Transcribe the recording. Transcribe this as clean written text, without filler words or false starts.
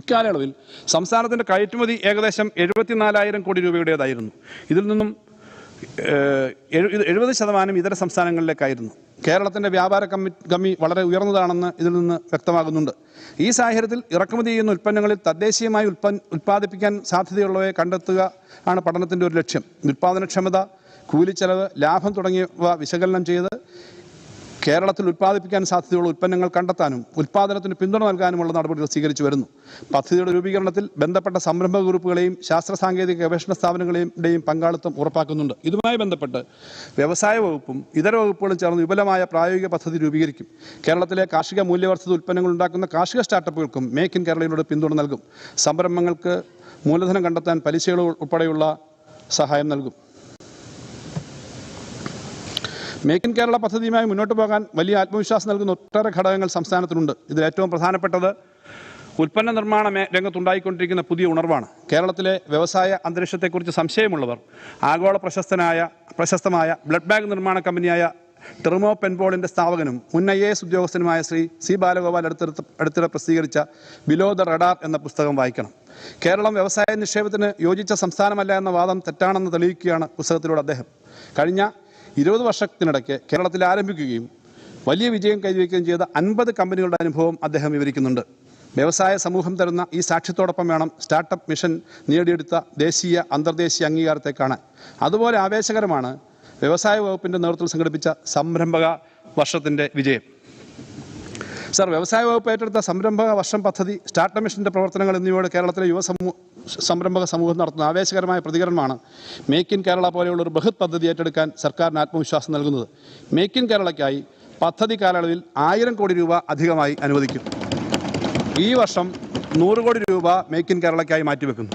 ഇക്കാലയളവിൽ സംസ്ഥാനത്തിൻ്റെ കയറ്റുമതി ഏകദേശം 74,000 കോടി രൂപയുടേതായിരുന്നു. ഇതിൽ നിന്നും 70% ഇതര സംസ്ഥാനങ്ങളിലേക്കായിരുന്നു. കേരളത്തിൻ്റെ വ്യാപാര കമ്മി വളരെ ഉയർന്നതാണെന്ന് ഇതിൽ നിന്ന് വ്യക്തമാകുന്നുണ്ട്. ഈ സാഹചര്യത്തിൽ ഇറക്കുമതി ചെയ്യുന്ന ഉൽപ്പന്നങ്ങളിൽ തദ്ദേശീയമായി ഉൽപ്പാദിപ്പിക്കാൻ സാധ്യതയുള്ളവയെ കണ്ടെത്തുക ആണ് പഠനത്തിൻ്റെ ഒരു ലക്ഷ്യം. ഉൽപ്പാദനക്ഷമത, കൂലിച്ചെലവ്, ലാഭം തുടങ്ങിയവ വിശകലനം ചെയ്ത് കേരളത്തിൽ ഉൽപ്പാദിപ്പിക്കാൻ സാധ്യതയുള്ള ഉൽപ്പന്നങ്ങൾ കണ്ടെത്താനും ഉൽപ്പാദനത്തിന് പിന്തുണ നൽകാനുമുള്ള നടപടികൾ സ്വീകരിച്ചു വരുന്നു. പദ്ധതിയുടെ രൂപീകരണത്തിൽ ബന്ധപ്പെട്ട സംരംഭക ഗ്രൂപ്പുകളെയും ശാസ്ത്ര സാങ്കേതിക ഗവേഷണ സ്ഥാപനങ്ങളുടെയും പങ്കാളിത്തം ഉറപ്പാക്കുന്നുണ്ട്. ഇതുമായി ബന്ധപ്പെട്ട് വ്യവസായ വകുപ്പും ഇതര വകുപ്പുകളും ചേർന്ന് വിപുലമായ പ്രായോഗിക പദ്ധതി രൂപീകരിക്കും. കേരളത്തിലെ കാർഷിക മൂല്യവർദ്ധിത ഉൽപ്പന്നങ്ങൾ ഉണ്ടാക്കുന്ന കാർഷിക സ്റ്റാർട്ടപ്പുകൾക്കും മേക്ക് ഇൻ കേരളയിലൂടെ പിന്തുണ നൽകും. സംരംഭങ്ങൾക്ക് മൂലധനം കണ്ടെത്താൻ പലിശകൾ ഉൾപ്പെടെയുള്ള സഹായം നൽകും. മേക്ക് ഇൻ കേരള പദ്ധതിയുമായി മുന്നോട്ട് പോകാൻ വലിയ ആത്മവിശ്വാസം നൽകുന്ന ഒട്ടേറെ ഘടകങ്ങൾ സംസ്ഥാനത്തിനുണ്ട്. ഇതിൽ ഏറ്റവും പ്രധാനപ്പെട്ടത് ഉൽപ്പന്ന നിർമ്മാണ രംഗത്തുണ്ടായിക്കൊണ്ടിരിക്കുന്ന പുതിയ ഉണർവാണ്. കേരളത്തിലെ വ്യവസായ അന്തരീക്ഷത്തെക്കുറിച്ച് സംശയമുള്ളവർ ആഗോള പ്രശസ്തമായ ബ്ലഡ് ബാങ്ക് നിർമ്മാണ കമ്പനിയായ ടെർമോ പെൻപോളിൻ്റെ സ്ഥാപകനും മുൻ IAS ഉദ്യോഗസ്ഥനുമായ ശ്രീ C. ബാലഗോപാൽ അടുത്തിടെ പ്രസിദ്ധീകരിച്ച ബിലോ ദ റഡാർ എന്ന പുസ്തകം വായിക്കണം. കേരളം വ്യവസായ നിക്ഷേപത്തിന് യോജിച്ച സംസ്ഥാനമല്ല എന്ന വാദം തെറ്റാണെന്ന് തെളിയിക്കുകയാണ് പുസ്തകത്തിലൂടെ അദ്ദേഹം. കഴിഞ്ഞ 20 വർഷത്തിനിടയ്ക്ക് കേരളത്തിൽ ആരംഭിക്കുകയും വലിയ വിജയം കൈവരിക്കുകയും ചെയ്ത 50 കമ്പനികളുടെ അനുഭവം അദ്ദേഹം വിവരിക്കുന്നുണ്ട്. വ്യവസായ സമൂഹം തരുന്ന ഈ സാക്ഷ്യത്തോടൊപ്പം വേണം സ്റ്റാർട്ടപ്പ് മിഷൻ നേടിയെടുത്ത ദേശീയ അന്തർദേശീയ അംഗീകാരത്തെ കാണാൻ. അതുപോലെ ആവേശകരമാണ് വ്യവസായ വകുപ്പിൻ്റെ നേതൃത്വത്തിൽ സംഘടിപ്പിച്ച സംരംഭക വർഷത്തിൻ്റെ വിജയം. സർ, വ്യവസായ വകുപ്പ് ഏറ്റെടുത്ത സംരംഭക വർഷം പദ്ധതി, സ്റ്റാർട്ടപ്പ് മിഷൻ്റെ പ്രവർത്തനങ്ങൾ എന്നിവയോട് കേരളത്തിലെ സംരംഭക സമൂഹം നടത്തുന്ന ആവേശകരമായ പ്രതികരണമാണ് മേക്ക് ഇൻ കേരള പോലെയുള്ള ഒരു ബൃഹത് പദ്ധതി ഏറ്റെടുക്കാൻ സർക്കാരിന് ആത്മവിശ്വാസം നൽകുന്നത്. മേക്ക് ഇൻ കേരളയ്ക്കായി പദ്ധതി കാലയളവിൽ 1000 കോടി രൂപ അധികമായി അനുവദിക്കും. ഈ വർഷം 100 കോടി രൂപ മേക്ക് ഇൻ കേരളയ്ക്കായി മാറ്റിവെക്കുന്നു.